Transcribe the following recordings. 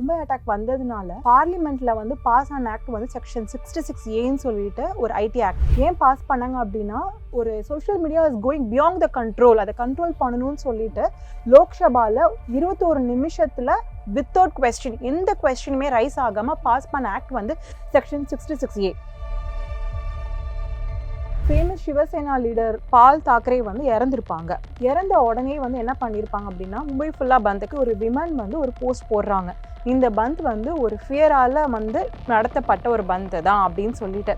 Mumbai attack வந்ததுனால பார்லிமெண்ட்ல வந்து பாஸ் ஆன ஆக்ட் வந்து செக்ஷன் 66A சொல்லிட்டு ஒரு ஐடி ஆக்ட் ஏன் பாஸ் பண்ணாங்க அப்படின்னா ஒரு social media is going beyond the control, அதை கண்ட்ரோல் பண்ணணும்னு சொல்லிட்டு லோக்சபால 21 நிமிஷத்துல வித்தவுட் கொஸ்டின் எந்த கொஸ்டினுமே ரைஸ் ஆகாம பாஸ் பண்ண ஆக்ட் வந்து section 66A. Famous Shiv Sena leader Bal Thackeray வந்து இறந்துருப்பாங்க. இறந்த உடனே வந்து என்ன பண்ணியிருப்பாங்க அப்படின்னா மும்பை ஃபுல்லாக பந்துக்கு ஒரு விமன் வந்து ஒரு போஸ்ட் போடுறாங்க. இந்த பந்த் வந்து ஒரு ஃபியரால் வந்து நடத்தப்பட்ட ஒரு பந்த் தான் அப்படின்னு சொல்லிட்டு.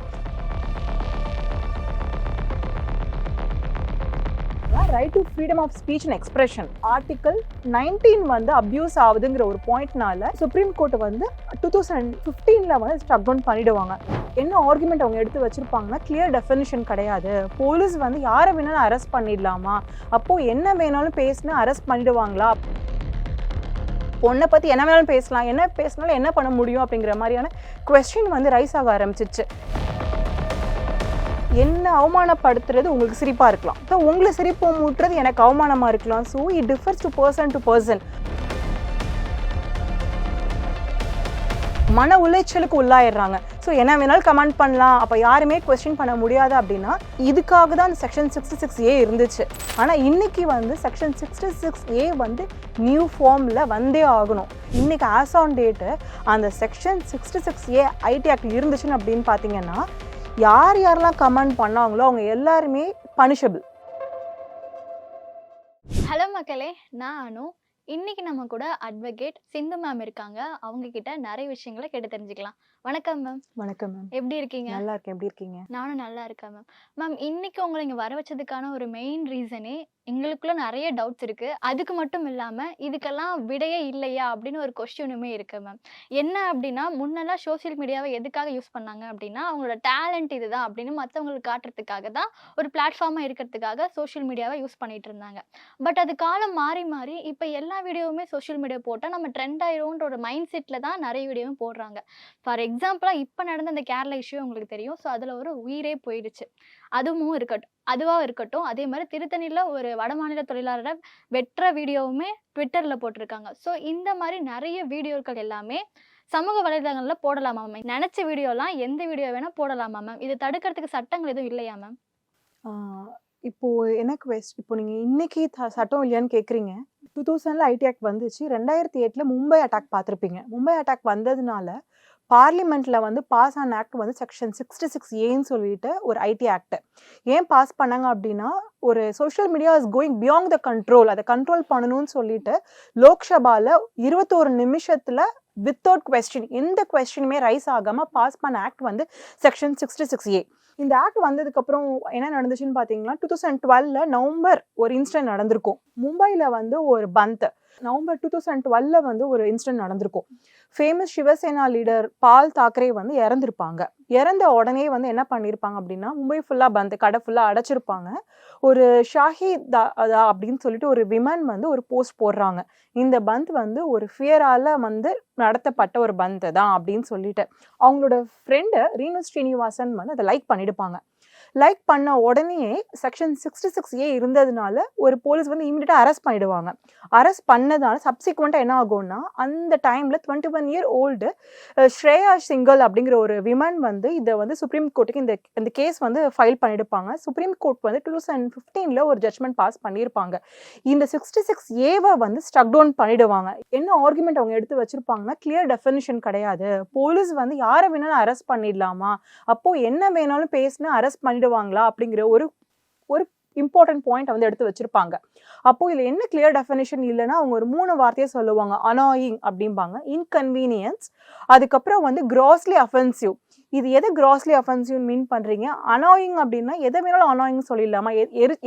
Right to freedom of speech and expression article 19 வந்து அப்யூஸ் ஆகுதுங்கிற ஒரு பாயிண்ட்னால சுப்ரீம் கோர்ட் வந்து 2015 வந்து ஸ்டக் டவுன் பண்ணிடுவாங்க. என்ன ஆர்குமெண்ட் அவங்க எடுத்து வச்சிருப்பாங்கன்னா கிளியர் டெஃபினிஷன் கிடையாது, போலீஸ் வந்து யாரை வேணாலும் அரெஸ்ட் பண்ணிடலாமா, அப்போ என்ன வேணாலும் பேசினா அரெஸ்ட் பண்ணிடுவாங்களா, பொண்ணை பற்றி என்ன வேணாலும் பேசலாம், என்ன பேசினாலும் என்ன பண்ண முடியும் அப்படிங்கிற மாதிரியான குவெஸ்டின் வந்து ரைஸ் ஆக ஆரம்பிச்சிச்சு. என்ன அவமானப்படுத்துறது உங்களுக்கு சிரிப்பாக இருக்கலாம், ஸோ உங்களை சிரிப்பு மூட்டுறது எனக்கு அவமானமாக இருக்கலாம். So it differs to person. மன உளைச்சலுக்கு உள்ளாயிடுறாங்க. ஸோ என்ன வேணாலும் கமெண்ட் பண்ணலாம், அப்போ யாருமே கொஸ்டின் பண்ண முடியாது அப்படின்னா இதுக்காக தான் அந்த செக்ஷன் 66A இருந்துச்சு. ஆனால் இன்னைக்கு வந்து செக்ஷன் 66A வந்து நியூ ஃபார்மில் வந்தே ஆகணும். இன்னைக்கு ஆஸ் ஆன் டேட்டு அந்த செக்ஷன் 66A ஐடி ஆக்ட் இருந்துச்சுன்னு அப்படின்னு பார்த்தீங்கன்னா யாரெல்லாம் கமெண்ட் பண்ணாங்களோ அவங்க எல்லாருமே பனிஷபிள். ஹலோ மக்களே, நான் அனு. இன்னைக்கு நம்ம கூட அட்வொகேட் சிந்து மேம் இருக்காங்க. அவங்க கிட்ட நிறைய விஷயங்களை கேட்டு தெரிஞ்சுக்கலாம். வணக்கம் மேம். வணக்கம் மேம். எப்படி இருக்கீங்க? நல்லா இருக்கேன். எப்படி இருக்கீங்க? நானும் நல்லா இருக்கேன் மேம். மேம், இன்னைக்கு உங்களை இங்கே வர வச்சதுக்கான ஒரு மெயின் ரீசனே எங்களுக்குள்ள நிறைய டவுட்ஸ் இருக்கு. அதுக்கு மட்டும் இல்லாம இதுக்கெல்லாம் விடையே இல்லையா அப்படின்னு ஒரு கொஸ்டினுமே இருக்கு மேம். என்ன அப்படின்னா, முன்னெல்லாம் சோசியல் மீடியாவை எதுக்காக யூஸ் பண்ணாங்க அப்படின்னா அவங்களோட டேலண்ட் இதுதான் அப்படின்னு மற்றவங்களுக்கு காட்டுறதுக்காக தான், ஒரு பிளாட்ஃபார்மா இருக்கிறதுக்காக சோஷியல் மீடியாவை யூஸ் பண்ணிட்டு இருந்தாங்க. பட் அது காலம் மாறி மாறி இப்போ எல்லா வீடியோவுமே சோஷியல் மீடியா போட்டால் நம்ம ட்ரெண்ட் ஆயிரும்ன்ற ஒரு மைண்ட் செட்டில் தான் நிறைய வீடியோவும் போடுறாங்க. ஃபார் எக்ஸாம்பிளாக இப்போ நடந்த அந்த கேரளா இஷ்யூ உங்களுக்கு தெரியும். ஸோ அதில் ஒரு உயிரே போயிடுச்சு. அதுவாக இருக்கட்டும். அதே மாதிரி திருத்தணியில் ஒரு வடமாநில தொழிலாளரை வெற்ற வீடியோவுமே ட்விட்டரில் போட்டிருக்காங்க. ஸோ இந்த மாதிரி நிறைய வீடியோக்கள் எல்லாமே சமூக வலைதளங்களில் போடலாமா மேம்? நினச்ச வீடியோலாம் எந்த வீடியோ வேணால் போடலாமா மேம்? இதை தடுக்கிறதுக்கு சட்டங்கள் எதுவும் இல்லையா மேம்? இப்போது எனக்கு இப்போ நீங்கள் இன்னைக்கு சட்டம் இல்லையான்னு கேட்குறீங்க. 2000 ஐடி ஆக்ட் வந்துச்சு. 2008 மும்பை அட்டாக் பார்த்துருப்பீங்க. மும்பை அட்டாக் வந்ததுனால பார்லிமெண்ட்ல வந்து பாஸ் ஆன ஆக்ட் வந்து செக்ஷன் 66A சொல்லிட்டு ஒரு ஐடி ஆக்ட் ஏன் பாஸ் பண்ணாங்க அப்படின்னா ஒரு social media is going beyond the control, அதை கண்ட்ரோல் பண்ணணும்னு சொல்லிட்டு லோக்சபால 21 நிமிஷத்துல வித்தவுட் கொஸ்டின் எந்த கொஸ்டினுமே ரைஸ் ஆகாம பாஸ் பண்ண ஆக்ட் வந்து செக்ஷன் 66A. இந்த ஆக்ட் வந்ததுக்கு அப்புறம் என்ன நடந்துச்சுன்னு பாத்தீங்கன்னா 2012 நவம்பர் ஒரு இன்சிடென்ட் நடந்திருக்கும். மும்பைல வந்து ஒரு பந்த் நவம்பர் 2012 வந்து ஒரு இன்சிடென்ட் நடந்திருக்கும். ஃபேமஸ் சிவசேனா லீடர் பால் தாக்கரே வந்து இறந்துருப்பாங்க. இறந்த உடனே வந்து என்ன பண்ணியிருப்பாங்க அப்படின்னா மும்பை ஃபுல்லாக பந்த், கடை ஃபுல்லாக அடைச்சிருப்பாங்க. ஒரு ஷாஹித் அப்படின்னு சொல்லிட்டு ஒரு விமன் வந்து ஒரு போஸ்ட் போடுறாங்க. இந்த பந்த் வந்து ஒரு ஃபியரால் வந்து நடத்தப்பட்ட ஒரு பந்த் தான் அப்படின்னு சொல்லிட்டு. அவங்களோட ஃப்ரெண்டு ரீனு ஸ்ரீனிவாசன் வந்து அதை லைக் பண்ணிடுப்பாங்க. லைக் பண்ண உடனே செக்ஷன் 66A இருந்ததுனால ஒரு போலீஸ் வந்து இமீடியட்டாக அரெஸ்ட் பண்ணிடுவாங்க. அரெஸ்ட் பண்ணதால சப்சிக்வெண்ட்டாக என்ன ஆகும்னா அந்த டைமில் 21 இயர் ஓல்டு ஸ்ரேயா சிங்கல் அப்படிங்கிற ஒரு விமன் வந்து இதை வந்து சுப்ரீம் கோர்ட்டுக்கு இந்த கேஸ் வந்து ஃபைல் பண்ணிடுப்பாங்க. சுப்ரீம் கோர்ட் வந்து 2015 ஒரு ஜட்மெண்ட் பாஸ் பண்ணியிருப்பாங்க. இந்த 66A வந்து ஸ்டக் டவுன் பண்ணிடுவாங்க. என்ன ஆர்குமெண்ட் அவங்க எடுத்து வச்சிருப்பாங்கன்னா கிளியர் டெஃபினிஷன் கிடையாது, போலீஸ் வந்து யாரை வேணாலும் அரெஸ்ட் பண்ணிடலாமா, அப்போ என்ன வேணாலும் பேசினா அரெஸ்ட் பண்ணிடுவாங்களா அப்படிங்கிற ஒரு இம்பார்ட்டன்ட் பாயிண்ட் வந்து எடுத்து வச்சிருப்பாங்க. அப்போ இதுல என்ன கிளியர் டெஃபினிஷன் இல்லைன்னா அவங்க ஒரு 3 வார்த்தையை சொல்லுவாங்க. அனாயிங் அப்படிம்பாங்க, இன்கன்வீனியன்ஸ், அதுக்கப்புறம் வந்து கிராஸ்லி அஃபென்சிவ். இது எது கிராஸ்லி அஃபென்சிவ் மீன் பண்றீங்க? அனாயிங் அப்படின்னா எதை வேணாலும் அனாயிங் சொல்லிடலாமா,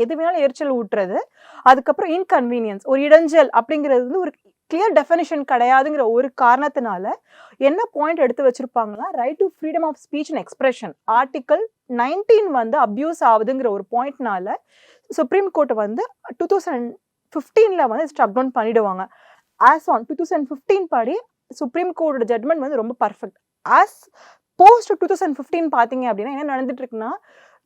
எது வேணாலும் எரிச்சல் ஊட்டுறது. அதுக்கப்புறம் இன்கன்வீனியன்ஸ் ஒரு இடைஞ்சல் அப்படிங்கிறது வந்து ஒரு கிளியர் டெஃபினிஷன் கிடையாதுங்கிற ஒரு காரணத்தினால என்ன பாயிண்ட் எடுத்து வச்சிருப்பாங்கன்னா right to freedom of speech and expression article 19 வந்து அப்யூஸ் ஆகுதுங்கிற ஒரு பாயிண்ட்னால சுப்ரீம் கோர்ட் வந்து 2015 வந்து ஸ்டக் டவுன் பண்ணிடுவாங்க. ஆஸ் ஆன் 2015 படி சுப்ரீம் கோர்ட்டோட ஜட்மெண்ட் வந்து ரொம்ப பர்ஃபெக்ட். ஆஸ் போஸ்ட் 2015 பார்த்தீங்க அப்படின்னா என்ன நடந்துட்டு இருக்குன்னா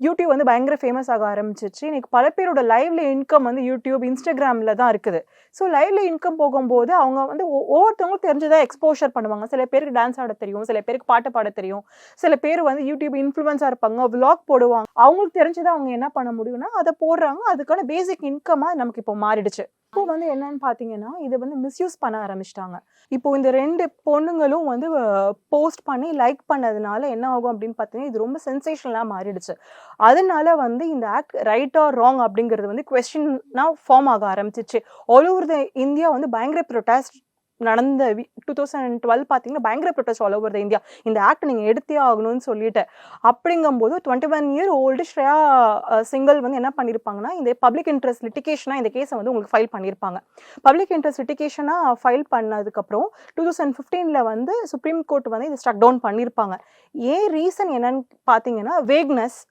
யூடியூப் வந்து பயங்கர ஃபேமஸ் ஆக ஆரம்பிச்சிச்சு. இன்னைக்கு பல பேரோட லைவ்ல இன்கம் வந்து யூடியூப், இன்ஸ்டாகிராம்ல தான் இருக்குது. ஸோ லைவ்ல இன்கம் போகும்போது அவங்க வந்து ஒவ்வொருத்தவங்களுக்கும் தெரிஞ்சதா எக்ஸ்போஷர் பண்ணுவாங்க. சில பேருக்கு டான்ஸ் ஆட தெரியும், சில பேருக்கு பாட்டு பாட தெரியும், சில பேர் வந்து யூடியூப் இன்ஃப்ளூயன்ஸா இருப்பாங்க, விளாக் போடுவாங்க. அவங்களுக்கு தெரிஞ்சதை அவங்க என்ன பண்ண முடியும்னா அதை போடுறாங்க. அதுக்கான பேசிக் இன்கமா நமக்கு இப்போ மாறிடுச்சு. இப்போ வந்து என்னன்னு பாத்தீங்கன்னா இதை வந்து மிஸ்யூஸ் பண்ண ஆரம்பிச்சிட்டாங்க. இப்போ இந்த 2 பொண்ணுங்களும் வந்து போஸ்ட் பண்ணி லைக் பண்ணதுனால என்ன ஆகும் அப்படின்னு பார்த்தீங்கன்னா இது ரொம்ப சென்சேஷனலாக மாறிடுச்சு. அதனால வந்து இந்த ஆக்ட் ரைட் ஆர் ராங் அப்படிங்கிறது வந்து கொஸ்டின்னா ஃபார்ம் ஆக ஆரம்பிச்சிச்சு. ஆல் ஓவர் த இந்தியா வந்து பயங்கர ப்ரொட்டஸ்ட் நடந்த 2012 பார்த்தீங்கன்னா பயங்கர protest all over the India. இந்த ஆக்ட் நீங்கள் எடுத்தே ஆகணும்னு சொல்லிட்டு. அப்படிங்கும்போது 21 இயர் ஓல்டு ஸ்ரேயா சிங்கல் வந்து என்ன பண்ணியிருப்பாங்கன்னா இந்த பப்ளிக் இன்ட்ரெஸ்ட் லிட்டிகேஷனாக இந்த கேஸை வந்து உங்களுக்கு ஃபைல் பண்ணியிருப்பாங்க. பப்ளிக் இன்ட்ரெஸ்ட் லிட்டிகேஷனாக ஃபைல் பண்ணதுக்கப்புறம் 2015 வந்து சுப்ரீம் கோர்ட் வந்து இதை ஸ்ட்ரக் டவுன் பண்ணியிருப்பாங்க. ஏன் ரீசன் என்னன்னு பார்த்தீங்கன்னா வேக்னஸ்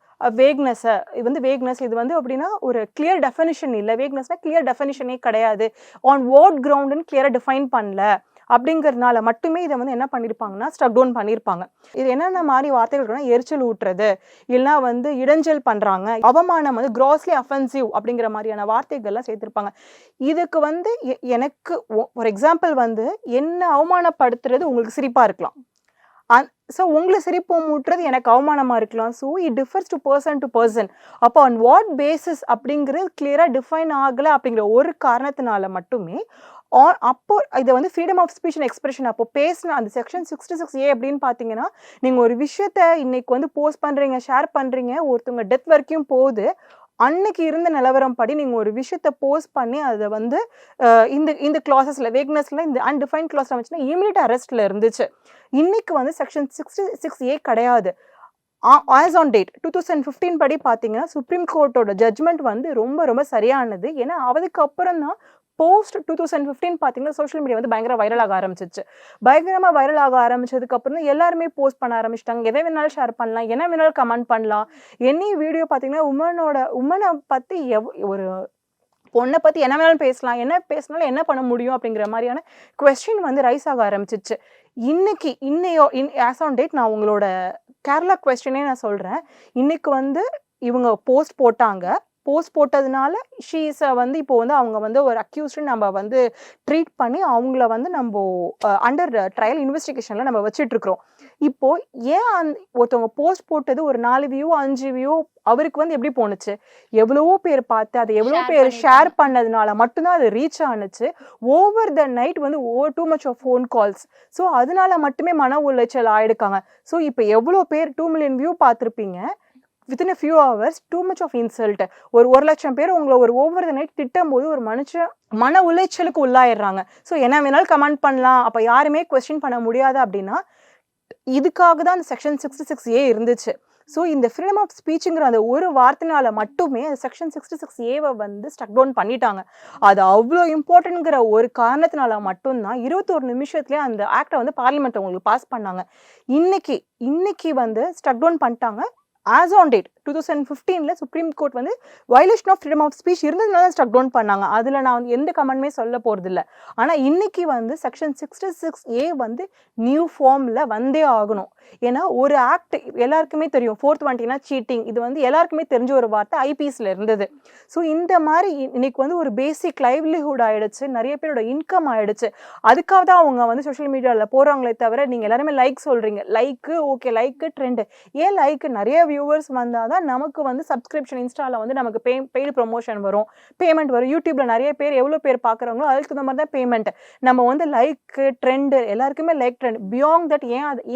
இது வந்து அப்படின்னா ஒரு கிளியர் டெஃபினிஷன் இல்லை. வேக்னஸ்னா கிளியர் டெஃபினிஷனே கிடையாது. ஆன் வாட் கிரவுண்டுன்னு கிளியராக டிஃபைன் பண்ணல அப்படிங்கிறதுனால மட்டுமே இதை வந்து என்ன பண்ணியிருப்பாங்கன்னா ஸ்ட்ரக் டவுன் பண்ணியிருப்பாங்க. இது என்னென்ன மாதிரி வார்த்தைகள் எரிச்சல் ஊட்டுறது, இல்லைனா வந்து இடைஞ்சல் பண்ணுறாங்க, அவமானம் வந்து கிராஸ்லி அஃபென்சிவ் அப்படிங்கிற மாதிரியான வார்த்தைகள்லாம் சேர்த்துருப்பாங்க. இதுக்கு வந்து எனக்கு ஒரு எக்ஸாம்பிள் வந்து என்ன அவமானப்படுத்துறது உங்களுக்கு சிரிப்பாக இருக்கலாம். ஸோ உங்களை சிரிப்பு மூட்டுறது எனக்கு அவமானமாக இருக்கலாம். So it differs to person. அப்போ ஆன் வாட் பேசிஸ் அப்படிங்கிறது கிளியராக டிஃபைன் ஆகலை அப்படிங்கிற ஒரு காரணத்தினால மட்டுமே அப்போ இதை வந்து freedom of speech and expression அப்போ பேசின அந்த செக்ஷன் 66A அப்படின்னு பார்த்தீங்கன்னா நீங்கள் ஒரு விஷயத்த இன்னைக்கு வந்து போஸ்ட் பண்ணுறீங்க, ஷேர் பண்ணுறீங்க, ஒருத்தவங்க டெத் வரைக்கும் போகுது. அன்னைக்கு இருந்த நிலவரம் படி நீங்கள் ஒரு விஷயத்த போஸ்ட் பண்ணி அதை வந்து இந்த கிளாஸஸில் வேக்னஸில் இந்த அன்டிஃபைன் கிளாஸில் வச்சுன்னா இமீடியட் அரெஸ்ட்டில் இருந்துச்சு. இன்னைக்கு வந்து செக்ஷன் 66A கிடையாது. ஆஸ் ஆன் டேட் 2015 படி பார்த்தீங்கன்னா சுப்ரீம் கோர்ட்டோட ஜட்ஜ்மெண்ட் வந்து ரொம்ப ரொம்ப சரியானது. ஏன்னா அதுக்கப்புறம் தான் போஸ்ட் 2015 பார்த்தீங்கன்னா சோஷியல் மீடியா வந்து பயங்கர வைரலாக ஆரம்பிச்சிச்சு. பயங்கரமாக வைரலாக ஆரம்பிச்சதுக்கு அப்புறம் எல்லாருமே போஸ்ட் பண்ண ஆரம்பிச்சிட்டாங்க. எதை வேணாலும் ஷேர் பண்ணலாம், என்ன வேணாலும் கமெண்ட் பண்ணலாம். எனி வீடியோ பார்த்தீங்கன்னா உமனை பற்றி ஒரு பொண்ணை பற்றி என்ன வேணாலும் பேசலாம், என்ன பேசினாலும் என்ன பண்ண முடியும் அப்படிங்கிற மாதிரியான கொஸ்டின் வந்து ரைஸ் ஆக ஆரம்பிச்சிச்சு. ஆஸ் ஆன் டேட் நான் உங்களோட கேரளா கொஸ்டினே நான் சொல்கிறேன். இன்னைக்கு வந்து இவங்க போஸ்ட் போட்டதுனால ஷீஸை வந்து இப்போ வந்து அவங்க வந்து ஒரு அக்யூஸ்டு நம்ம வந்து ட்ரீட் பண்ணி அவங்கள வந்து நம்ம அண்டர் ட்ரையல் இன்வெஸ்டிகேஷனில் நம்ம வச்சிட்ருக்குறோம். இப்போது ஏன் ஒருத்தவங்க போஸ்ட் போட்டது ஒரு 4 வியூ 5 வியூ அவருக்கு வந்து எப்படி போணுச்சு? எவ்வளவோ பேர் பார்த்து அதை எவ்வளோ பேர் ஷேர் பண்ணதுனால மட்டும்தான் அது ரீச் ஆனுச்சு. ஓவர் த நைட் வந்து too much of phone calls. So அதனால மட்டுமே மன உளைச்சல் ஆயிடுக்காங்க. ஸோ இப்போ எவ்வளோ பேர் 2 மில்லியன் வியூ பார்த்துருப்பீங்க. Within a few hours too much of insult. ஒரு 1,00,000 பேர் உங்களை ஒரு ஓவர் த நைட் திட்டும் போது ஒரு மனுஷன் மன உளைச்சலுக்கு உள்ளாயிடுறாங்க. ஸோ என்ன வேணாலும் கமெண்ட் பண்ணலாம், அப்போ யாருமே கொஸ்டின் பண்ண முடியாது அப்படின்னா இதுக்காக தான் அந்த செக்ஷன் 66A இருந்துச்சு. ஸோ இந்த ஃப்ரீடம் ஆஃப் ஸ்பீச்சுங்கிற அந்த ஒரு வார்த்தைனால மட்டுமே அந்த செக்ஷன் 66A வந்து ஸ்ட்ரக் டவுன் பண்ணிட்டாங்க. அது அவ்வளோ இம்பார்ட்டன்ட்ங்கிற ஒரு காரணத்தினால மட்டும்தான் 21 நிமிஷத்துலேயே அந்த ஆக்டை வந்து பார்லிமெண்ட் உங்களுக்கு பாஸ் பண்ணாங்க. இன்னைக்கு வந்து ஸ்ட்ரக் டவுன் பண்ணிட்டாங்க. As on date 2015 supreme court வந்து violation of freedom of speech இருந்ததுனால தான் ஸ்ட்ரக் டவுன் பண்ணாங்க. அதில் நான் வந்து எந்த கமெண்ட்மே சொல்ல போகிறதில்ல. ஆனால் இன்னைக்கு வந்து செக்ஷன் 66A வந்து நியூ ஃபார்மில் வந்தே ஆகணும். ஏன்னா ஒரு ஆக்ட் எல்லாருக்குமே தெரியும், 420 சீட்டிங், இது வந்து எல்லாருக்குமே தெரிஞ்ச ஒரு வார்த்தை ஐபிஎஸ்ல இருந்தது. ஸோ இந்த மாதிரி இன்னைக்கு வந்து ஒரு பேசிக் லைவ்லிஹுட் ஆயிடுச்சு, நிறைய பேரோட இன்கம் ஆயிடுச்சு. அதுக்காக தான் அவங்க வந்து சோஷியல் மீடியாவில் போகிறாங்களே தவிர நீங்கள் எல்லாருமே லைக் சொல்கிறீங்க, லைக்கு ட்ரெண்டு. ஏன் லைக்? நிறைய வியூவர்ஸ் வந்தால் தான் நமக்கு வந்து சப்ஸ்கிரிப்ஷன், இன்ஸ்டாவில் வந்து நமக்கு பெய்டு ப்ரொமோஷன் வரும், பேமெண்ட் வரும். யூடியூப்ல நிறைய பேர் எவ்வளோ பேர் பார்க்குறாங்களோ அதுக்கு தகுந்த மாதிரி தான் பேமெண்ட். நம்ம வந்து லைக்கு ட்ரெண்டு எல்லாருக்குமே லைக் ட்ரெண்ட் பியாண்ட் தட்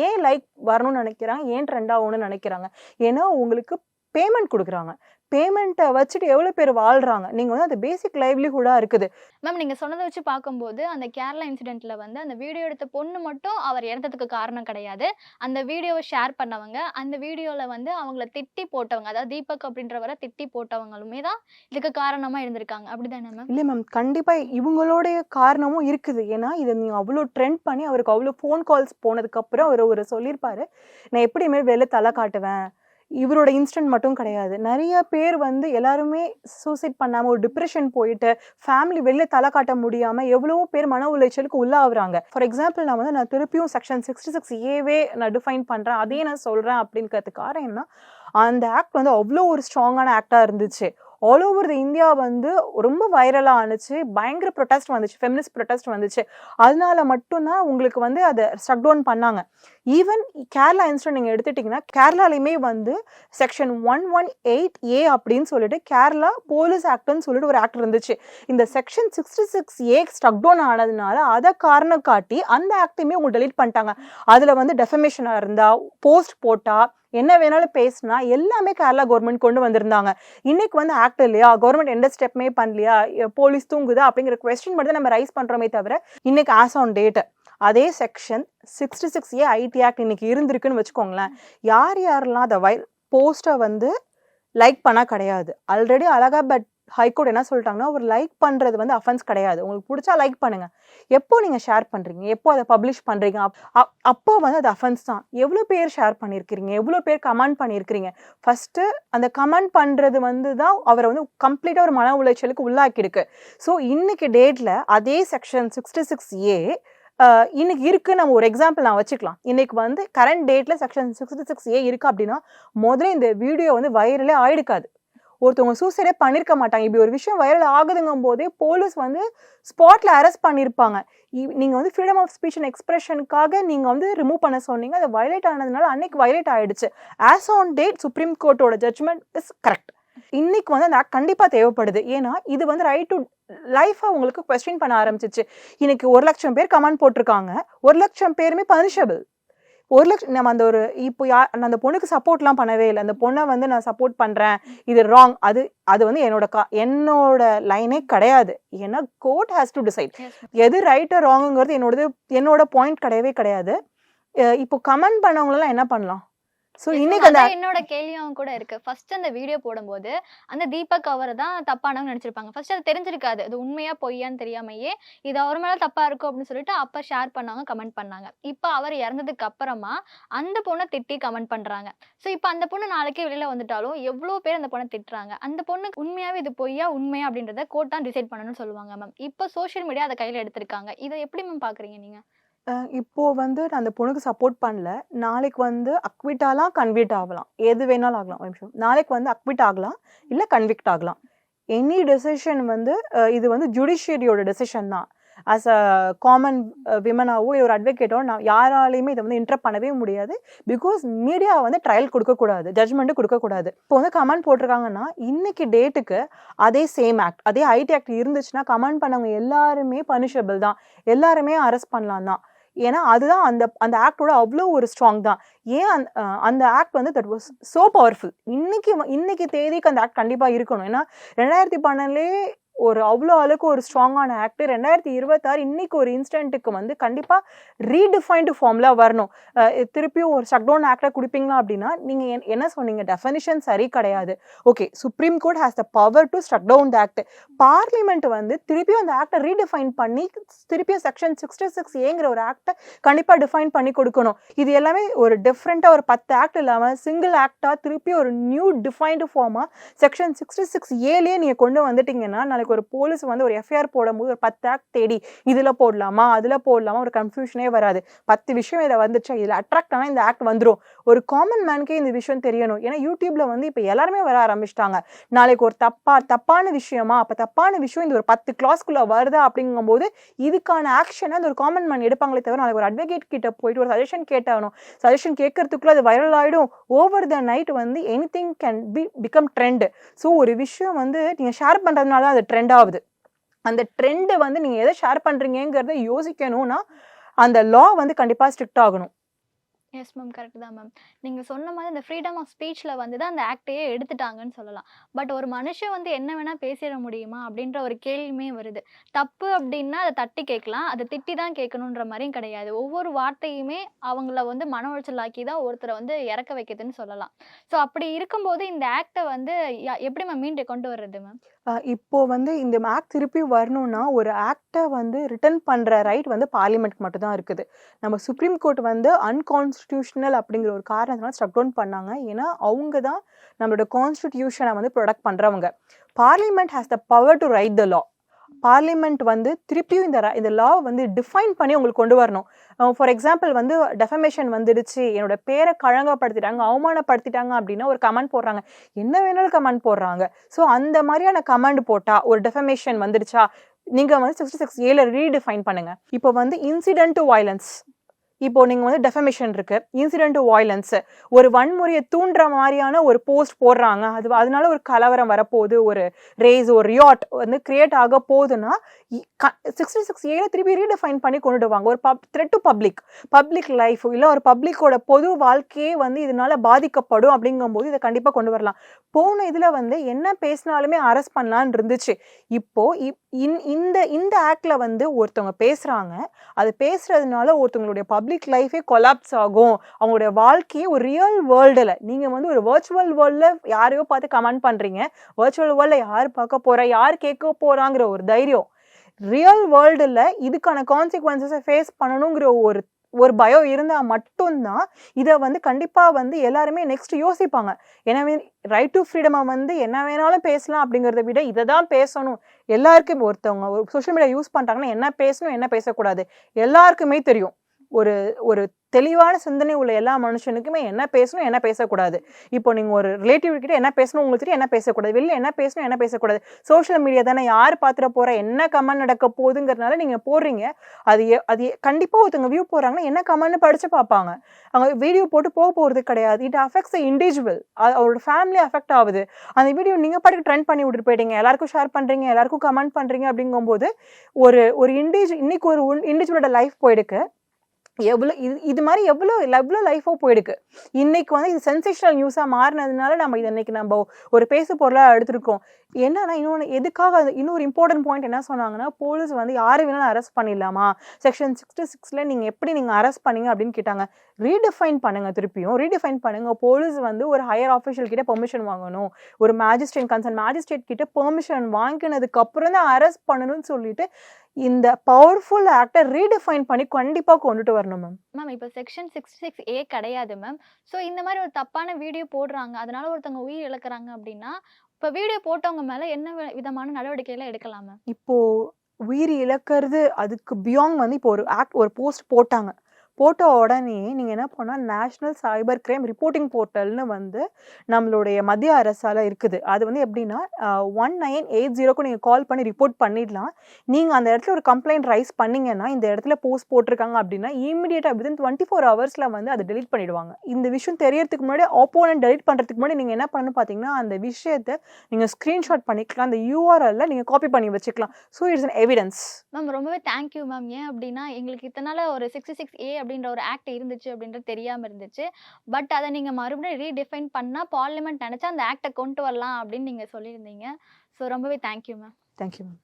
ஏன் லைக் வரணும்னு நினைக்கிறாங்க, ஏன் ட்ரெண்ட் ஆகணும்னு நினைக்கிறாங்க? ஏன்னா உங்களுக்கு பேமெண்ட் கொடுக்குறாங்க. பேமெண்ட்டை வச்சுட்டு எவ்வளோ பேர் வாழ்கிறாங்க. நீங்கள் வந்து அது பேசிக் லைவ்லிஹுடாக இருக்குது. மேம் நீங்கள் சொன்னதை வச்சு பார்க்கும்போது அந்த கேரளா இன்சிடெண்ட்டில் வந்து அந்த வீடியோ எடுத்த பொண்ணு மட்டும் அவர் இறந்ததுக்கு காரணம் கிடையாது. அந்த வீடியோவை ஷேர் பண்ணவங்க, அந்த வீடியோவில் வந்து அவங்கள திட்டி போட்டவங்க, அதாவது தீபக் அப்படின்றவரை திட்டி போட்டவங்களுமே தான் இதுக்கு காரணமாக இருந்திருக்காங்க. அப்படி தானே மேம்? இல்லை மேம், கண்டிப்பாக இவங்களுடைய காரணமும் இருக்குது. ஏன்னா இதை நீங்கள் அவ்வளோ ட்ரெண்ட் பண்ணி அவருக்கு அவ்வளோ ஃபோன் கால்ஸ் போனதுக்கப்புறம் அவர் சொல்லியிருப்பாரு, நான் எப்படியுமே வெளில தலை காட்டுவேன். இவரோட இன்ஸ்டன்ட் மட்டும் கிடையாது, நிறைய பேர் வந்து எல்லாருமே சூசைட் பண்ணாமல் ஒரு டிப்ரெஷன் போயிட்டு ஃபேமிலி வெளில தலை காட்ட முடியாமல் எவ்வளோ பேர் மன உளைச்சலுக்கு உள்ளாகுறாங்க. ஃபார் எக்ஸாம்பிள் நான் திருப்பியும் செக்ஷன் 66A நான் டிஃபைன் பண்ணுறேன், அதே நான் சொல்கிறேன் அப்படிங்கிறதுக்கு காரணம் என்ன, அந்த ஆக்ட் வந்து அவ்வளோ ஒரு ஸ்ட்ராங்கான ஆக்டாக இருந்துச்சு. ஆல் ஓவர் த இந்தியா வந்து ரொம்ப வைரலாக ஆணுச்சு. பயங்கர ப்ரொட்டஸ்ட் வந்துச்சு, ஃபெமினிஸ்ட் ப்ரொட்டஸ்ட் வந்துச்சு. அதனால மட்டும்தான் உங்களுக்கு வந்து அதை ஸ்ட்ரக் டவுன் பண்ணாங்க. ஈவன் கேரளா இன்சிடென்ட் நீங்கள் எடுத்துட்டிங்கன்னா கேரளாலையுமே வந்து செக்ஷன் 118A அப்படின்னு சொல்லிட்டு கேரளா போலீஸ் ஆக்ட்னு சொல்லிட்டு ஒரு ஆக்ட் இருந்துச்சு. இந்த செக்ஷன் 66A ஸ்ட்ரக் டவுன் ஆனதுனால அதை காரணம் காட்டி அந்த ஆக்டையுமே அவங்க டெலீட் பண்ணிட்டாங்க. அதில் வந்து டெஃபமேஷனாக இருந்தா, போஸ்ட் போட்டா, என்ன வேணாலும் பேசினா எல்லாமே கேரளா கவர்மெண்ட் கொண்டு வந்திருந்தாங்க. இன்னைக்கு வந்து ஆக்ட் இல்லையா, கவர்மெண்ட் எந்த ஸ்டெப்புமே பண்ணலையா, போலீஸ் தூங்குதா அப்படிங்கிற கொஸ்டின் மட்டும் தான் நம்ம ரைஸ் பண்றோமே தவிர இன்னைக்கு ஆஸ் ஆன் டேட் அதே செக்ஷன் 66A ஐடி ஆக்ட் இன்னைக்கு இருந்திருக்குன்னு வச்சுக்கோங்களேன். யார் யாரெல்லாம் அதை போஸ்ட்டை வந்து லைக் பண்ணா கிடையாது. ஆல்ரெடி அலகாபாத் ஹைகோர்ட் என்ன சொல்லிட்டாங்கன்னா, ஒரு லைக் பண்றது வந்து அஃபென்ஸ் கிடையாது. உங்களுக்கு பிடிச்சா லைக் பண்ணுங்க. எப்போ நீங்க ஷேர் பண்றீங்க, எப்போ அதை பப்ளிஷ் பண்றீங்க, அப்போ வந்து அது அஃபென்ஸ் தான். எவ்வளோ பேர் ஷேர் பண்ணியிருக்கிறீங்க, எவ்வளோ பேர் கமெண்ட் பண்ணியிருக்கிறீங்க. ஃபர்ஸ்ட் அந்த கமெண்ட் பண்றது வந்து தான் அவரை வந்து கம்ப்ளீட்டா ஒரு மன உளைச்சலுக்கு உள்ளாக்கிருக்கு. ஸோ இன்னைக்கு டேட்ல அதே செக்ஷன் 66A இன்னைக்கு இருக்கு. நம்ம ஒரு எக்ஸாம்பிள் நான் வச்சுக்கலாம். இன்னைக்கு வந்து கரண்ட் டேட்ல செக்ஷன் 66A இருக்கு அப்படின்னா முதல்ல இந்த வீடியோ வந்து வைரலே ஆயிடுக்காது. ஒருத்தவங்க சூசைடே பண்ணிருக்க மாட்டாங்க. இப்படி ஒரு விஷயம் வைரல் ஆகுதுங்கும் போதே போலீஸ் வந்து ஸ்பாட்ல அரெஸ்ட் பண்ணியிருப்பாங்க. நீங்க வந்து ஃப்ரீடம் ஆஃப் ஸ்பீச் அண்ட் எக்ஸ்பிரஷனுக்காக நீங்க வந்து ரிமூவ் பண்ண சொன்னீங்க, அது வயலேட் ஆனதுனால அன்னைக்கு வயலேட் ஆயிடுச்சு. ஆஸ் ஆன் டேட் சுப்ரீம் கோர்ட்டோட ஜட்மெண்ட் இஸ் கரெக்ட். இன்னைக்கு வந்து அந்த ஆக்ட் கண்டிப்பா தேவைப்படுது. ஏன்னா இது வந்து ரைட் டு லைஃபை உங்களுக்கு கொஸ்டின் பண்ண ஆரம்பிச்சிச்சு. இன்னைக்கு 1,00,000 பேர் கமெண்ட் போட்டிருக்காங்க. 1,00,000 பேருமே பனிஷபிள். 1,00,000 நம்ம அந்த ஒரு இப்போ நான் அந்த பொண்ணுக்கு சப்போர்ட்லாம் பண்ணவே இல்லை. அந்த பொண்ணை வந்து நான் சப்போர்ட் பண்றேன், இது ராங், அது வந்து என்னோட லைனே கிடையாது. ஏன்னா கோர்ட் ஹேஸ் டு டிசைட் எது ரைட் ராங்குங்கிறது என்னோட பாயிண்ட் கிடையவே கிடையாது. இப்போ கமெண்ட் பண்ணவங்களெல்லாம் என்ன பண்ணலாம்? சோ இன்னைக்கு அந்த என்னோட கேள்வியும் கூட இருக்கு. ஃபர்ஸ்ட் அந்த வீடியோ போடும்போது அந்த தீபக் அவர் தான் தப்பானவங்க நினைச்சிருப்பாங்க. ஃபர்ஸ்ட் அது தெரிஞ்சிருக்காது, அது உண்மையா பொய்யான்னு தெரியாமையே இது அவர் மேல தப்பா இருக்கும் அப்படின்னு சொல்லிட்டு அப்ப ஷேர் பண்ணாங்க, கமெண்ட் பண்ணாங்க. இப்ப அவர் இறந்ததுக்கு அப்புறமா அந்த பொண்ணை திட்டி கமெண்ட் பண்றாங்க. சோ இப்ப அந்த பொண்ணு நாளைக்கே வெளியில வந்துட்டாலும் எவ்வளவு பேர் அந்த பொண்ணை திட்டுறாங்க. அந்த பொண்ணுக்கு உண்மையாவே இது பொய்யா உண்மையா அப்படின்றத கோர்ட் தான் டிசைட் பண்ணணும்னு சொல்லுவாங்க மேம். இப்ப சோஷியல் மீடியா அதை கையில எடுத்திருக்காங்க. இதை எப்படி மேம் பாக்குறீங்க நீங்க? இப்போ வந்து நான் அந்த பொண்ணுக்கு சப்போர்ட் பண்ணல. நாளைக்கு வந்து அக்விட் ஆகலாம், கன்விக்ட் ஆகலாம். எது வேணாலும் ஆகலாம். ஒரு நிமிஷம். நாளைக்கு வந்து அக்விட் ஆகலாம், இல்ல கன்விக்ட் ஆகலாம். எனி டெசிஷன் வந்து இது வந்து ஜுடிஷியரியோட டெசிஷன் தான். ஆஸ் அ காமன் விமனாவோ ஒரு அட்வொகேட்டோ நான் யாராலையுமே இதை வந்து இன்டரப்ட் பண்ணவே முடியாது. பிகாஸ் மீடியா வந்து ட்ரையல் கொடுக்கக்கூடாது, ஜட்மெண்ட்டு கொடுக்கக்கூடாது. இப்போ வந்து கமெண்ட் போட்டிருக்காங்கன்னா இன்னைக்கு டேட்டுக்கு அதே சேம் ஆக்ட், அதே ஐடி ஆக்ட் இருந்துச்சுன்னா கமெண்ட் பண்ணவங்க எல்லாருமே பனிஷபிள் தான், எல்லாருமே அரெஸ்ட் பண்ணலாம் தான். ஏன்னா அதுதான் அந்த ஆக்டோட அவ்வளோ ஒரு ஸ்ட்ராங் தான். ஏன் அந்த ஆக்ட் வந்து தட் வாஸ் சோ பவர்ஃபுல். இன்னைக்கு தேதிக்கு அந்த ஆக்ட் கண்டிப்பா இருக்கணும். ஏன்னா 2012 ஒரு அவ்வளோ அளவுக்கு ஒரு ஸ்ட்ராங்கான ஆக்ட் 2026 இன்னைக்கு ஒரு இன்ஸ்டன்ட்டுக்கு வந்து கண்டிப்பா ரீடிஃபைன்டு ஃபார்ம்ல வரணும். திருப்பியும் ஒரு ஸ்ட்ரக் டவுன் ஆக்டை கொடுப்பீங்களா அப்படின்னா நீங்க என்ன சொன்னீங்க, டெஃபினிஷன் சரி கிடையாது. Okay, supreme court has the power to struck down the act. Parliament வந்து திருப்பியும் அந்த ஆக்டை ரீடிஃபைன் பண்ணி திருப்பியும் செக்ஷன் 66Aங்கிற ஒரு ஆக்டை கண்டிப்பா டிஃபைன் பண்ணி கொடுக்கணும். இது எல்லாமே ஒரு டிஃப்ரெண்டா ஒரு 10 ஆக்ட் இல்லாம சிங்கிள் ஆக்டா திருப்பி ஒரு நியூ டிஃபைன்டு ஃபார்மா செக்ஷன் 66Aலயே நீங்க கொண்டு வந்துட்டீங்கன்னா நாளைக்கு ஒரு போலீஸ் வந்து ஒரு எஃப்ஐஆர் போடும்போது ஒரு 10 ஆக்ட் தேடி இதுல போடலாமா அதுல போடலாமா ஒரு கன்ஃபியூஷனே வராது. 10 விஷயம் இதை வந்துச்சா இதுல அட்ராக்ட் ஆனா இந்த ஆக்ட் வந்துடும். ஒரு காமன் மேனுக்கே இந்த விஷயம் தெரியணும். ஏன்னா யூடியூப்ல வந்து இப்ப எல்லாருமே வர ஆரம்பிச்சிட்டாங்க. நாளைக்கு ஒரு தப்பான விஷயமா, அப்ப தப்பான விஷயம் இந்த ஒரு 10 கிளாஸ்க்குள்ள வருதா அப்படிங்கும் போது இதுக்கான ஆக்ஷனை அந்த ஒரு காமன் மேன் எடுப்பாங்களே தவிர நாளைக்கு ஒரு அட்வொகேட் கிட்ட போயிட்டு ஒரு சஜஷன் கேட்டாலும் சஜஷன் கேட்கறதுக்குள்ள அது வைரல் ஆயிடும். ஓவர் த நைட் வந்து anything can become trend. So ஒரு விஷயம் வந்து நீங்க ஷேர் பண்றதுனால தான் அது ட்ரெண்ட் ஆகுது. அந்த ட்ரெண்ட் வந்து நீங்க எதை ஷேர் பண்றீங்கிறத யோசிக்கணும்னா அந்த லா வந்து கண்டிப்பா ஸ்ட்ரிக்ட் ஆகணும். எஸ் மேம், கரெக்ட் தான் மேம். நீங்கள் சொன்ன மாதிரி இந்த ஃப்ரீடம் ஆஃப் ஸ்பீச்சில் வந்து தான் அந்த ஆக்டையே எடுத்துட்டாங்கன்னு சொல்லலாம். பட் ஒரு மனுஷன் வந்து என்ன வேணால் பேசிட முடியுமா அப்படின்ற ஒரு கேள்வியுமே வருது. தப்பு அப்படின்னா அதை தட்டி கேட்கலாம், அதை திட்டி தான் கேட்கணுன்ற மாதிரியும் கிடையாது. ஒவ்வொரு வார்த்தையுமே அவங்கள வந்து மன உளைச்சலாக்கி தான் ஒருத்தரை வந்து இறக்க வைக்குதுன்னு சொல்லலாம். ஸோ அப்படி இருக்கும்போது இந்த ஆக்டை வந்து எப்படி மேம் மீண்டு கொண்டு வர்றது மேம்? இப்போ வந்து இந்த ஆக்ட் திருப்பி வரணும்னா ஒரு ஆக்டை வந்து ரிட்டர்ன் பண்ற ரைட் வந்து பார்லிமெண்ட் மட்டும் தான் இருக்குது. நம்ம சுப்ரீம் கோர்ட் வந்து அன்கான்ஸ்டிடியூஷனல் அப்படிங்கிற ஒரு காரணத்தினால ஸ்ட்ரக் டவுன் பண்ணாங்க. ஏன்னா அவங்க தான் நம்மளோட கான்ஸ்டிடியூஷனை வந்து ப்ரொடக்ட் பண்றவங்க. Parliament has the power to right the law. Parliament வந்து திருப்பியும் இந்த லா வந்து டிஃபைன் பண்ணி உங்களுக்கு கொண்டு வரணும். ஃபார் எக்ஸாம்பிள் வந்து டெஃபமேஷன் வந்துடுச்சு, என்னோட பேரை களங்கப்படுத்திட்டாங்க, அவமானப்படுத்திட்டாங்க அப்படின்னா ஒரு கமெண்ட் போடுறாங்க. என்ன வேணாலும் கமெண்ட் போடுறாங்க. ஸோ அந்த மாதிரியான கமெண்ட் போட்டா ஒரு டெஃபமேஷன் வந்துடுச்சா, நீங்க வந்து 66A ரீடிஃபைன் பண்ணுங்க. இப்போ வந்து இன்சிடென்ட் டு வயலன்ஸ், இப்போ நீங்க வந்து டெஃபமேஷன் இருக்கு, இன்சிடென்ட் டு வயலன்ஸ், ஒரு வன்முறையை தூண்டுற மாதிரியான ஒரு போஸ்ட் போடுறாங்க, அதனால ஒரு கலவரம் வரப்போகுது, ஒரு ரேஸ் ஒரு ரியாட் வந்து கிரியேட் ஆக போகுதுன்னா 66A திருப்பி ரீடிஃபைன் பண்ணி கொண்டுடுவாங்க. ஒரு த்ரெட் டு பப்ளிக் லைஃப் இல்லை ஒரு பப்ளிக்கோட பொது வாழ்க்கையே வந்து இதனால பாதிக்கப்படும் அப்படிங்கும்போது இதை கண்டிப்பாக கொண்டு வரலாம். போன இதில் வந்து என்ன பேசினாலுமே அரெஸ்ட் பண்ணலான்னு இருந்துச்சு. இப்போ இந்த ஆக்ட்ல வந்து ஒருத்தவங்க பேசுறாங்க, அது பேசுறதுனால ஒருத்தவங்களுடைய பப்ளிக் லைஃபே கொலாப்ஸ் ஆகும், அவங்களுடைய வாழ்க்கையே ஒரு ரியல் வேர்ல்டுல, நீங்க வந்து ஒரு வர்ச்சுவல் வேர்ல்ட்ல யாரையோ பார்த்து கமெண்ட் பண்றீங்க, வர்ச்சுவல் வேர்ல்ட்ல யார் பார்க்க போறா, யார் கேட்க போறாங்கிற ஒரு தைரியம், ரியல் வேர்ல்டுல இதுக்கான கான்சிக்வன்சஸை ஃபேஸ் பண்ணணுங்கிற ஒரு பயம் இருந்தா மட்டும்தான் இதை வந்து கண்டிப்பா வந்து எல்லாருமே நெக்ஸ்ட் யோசிப்பாங்க. எனவே ரைட் டு ஃப்ரீடமை வந்து என்ன வேணாலும் பேசலாம் அப்படிங்கிறத விட இதை தான் பேசணும். எல்லாருக்கும் ஒருத்தவங்க ஒரு சோஷியல் மீடியா யூஸ் பண்றாங்கன்னா என்ன பேசணும் என்ன பேசக்கூடாது எல்லாருக்குமே தெரியும். ஒரு தெளிவான சிந்தனை உள்ள எல்லா மனுஷனுக்குமே என்ன பேசணும் என்ன பேசக்கூடாது. இப்போ நீங்க ஒரு ரிலேட்டிவ் கிட்ட என்ன பேசணும் உங்களுக்கு தெரியும், என்ன பேசக்கூடாது, வெளில என்ன பேசணும் என்ன பேசக்கூடாது. சோஷியல் மீடியா தானே, யார் பாத்துற போற, என்ன கமெண்ட் நடக்க போகுதுங்கிறதுனால நீங்க போடுறீங்க. அது கண்டிப்பா ஒருத்தவங்க வியூ போறாங்கன்னா என்ன கமெண்ட் படிச்சு பார்ப்பாங்க. அவங்க வீடியோ போட்டு போறது கிடையாது. இட் அஃபெக்ட்ஸ் த இண்டிவிஜுவல், அவரோட ஃபேமிலி அஃபெக்ட் ஆகுது. அந்த வீடியோ நீங்க பாட்டுக்கு ட்ரெண்ட் பண்ணி விட்டுட்டு போயிட்டீங்க, எல்லாருக்கும் ஷேர் பண்றீங்க, எல்லாருக்கும் கமெண்ட் பண்றீங்க. அப்படிங்கும்போது ஒரு இன்னைக்கு ஒரு இண்டிவிஜுவலோட லைஃப் போயிடுக்கு, இது மாதிரி எவ்வளோ லைஃபோ போயிடுக்கு. இன்னைக்கு வந்து இது சென்சேஷனல் நியூஸா மாறினதுனால நம்ம இன்னைக்கு ஒரு பேசு பொருளா எடுத்திருக்கோம். என்னன்னா எதுக்காக இன்னொரு இம்பார்ட்டன்ட் பாயிண்ட் என்ன சொன்னாங்கன்னா, போலீஸ் வந்து யாரை வேணாலும் அரெஸ்ட் பண்ணிடலாமா, செக்ஷன் 66ல நீங்க எப்படி அரெஸ்ட் பண்ணீங்க அப்படின்னு கேட்டாங்க. ரீடிஃபைன் பண்ணுங்க, திருப்பியும் ரீடிஃபைன் பண்ணுங்க. போலீஸ் வந்து ஒரு ஹையர் ஆஃபீஷியல் கிட்ட பெர்மிஷன் வாங்கணும், ஒரு மேஜிஸ்ட்ரேட் கிட்ட பெர்மிஷன் வாங்கினதுக்கு அப்புறம் தான் அரெஸ்ட் பண்ணணும்னு சொல்லிட்டு இந்த பவர்ஃபுல் ஆக்டை ரீடிஃபைன் பண்ணி கண்டிப்பா கொண்டுட்டு வரணும் மேம். இப்போ செக்ஷன் 66A கிடையாது மேம். ஸோ இந்த மாதிரி ஒரு தப்பான வீடியோ போடுறாங்க, அதனால ஒருத்தவங்க உயிர் இழக்கிறாங்க அப்படின்னா, இப்போ வீடியோ போட்டவங்க மேல என்ன விதமான நடவடிக்கைகளை எடுக்கலாம் மேம்? இப்போ உயிர் இழக்கிறது அதுக்கு பியாண்ட் வந்து இப்போ ஒரு போஸ்ட் போட்ட உடனே நீங்க என்ன பண்ணா, நேஷனல் சைபர் கிரைம் ரிப்போர்ட்டிங் போர்ட்டல்னு வந்து நம்மளுடைய மத்திய அரசால இருக்குது. அது வந்து எப்படின்னா 1980க்கு நீங்க கால் பண்ணி ரிப்போர்ட் பண்ணிடலாம். நீங்க அந்த இடத்துல ஒரு கம்ப்ளைண்ட் ரைஸ் பண்ணீங்கன்னா, இந்த இடத்துல போஸ்ட் போட்டிருக்காங்க அப்படின்னா இமீடியட்டா வித்தின் 24 ஹவர்ஸ்ல வந்து அதை டெலிட் பண்ணிடுவாங்க. இந்த விஷயம் தெரியறதுக்கு முன்னாடி, ஆப்போனன்ட் டெலிட் பண்றதுக்கு முன்னாடி நீங்க என்ன பண்ணணும் பாத்தீங்கன்னா, அந்த விஷயத்தை நீங்க ஸ்கிரீன்ஷாட் பண்ணிக்கலாம், அந்த URL நீங்க காப்பி பண்ணி வச்சுக்கலாம். So it's an evidence. Ma'am ரொம்பவே தேங்க்யூ மேம். ஏன் அப்படின்னா, எங்களுக்கு இத்தனால ஒரு 66A அப்படின்ற ஒரு ஆக்ட் இருந்துச்சு அப்படின்றது தெரியாம இருந்துச்சு. பட் அதை நீங்க மறுபடியும் ரீடிஃபைன் பண்ணா பார்லிமெண்ட் நினைச்சா அந்த ஆக்டை கொண்டு வரலாம் அப்படின்னு நீங்க சொல்லியிருந்தீங்க. ஸோ ரொம்பவே தேங்க்யூ மேம். Thank you ma'am.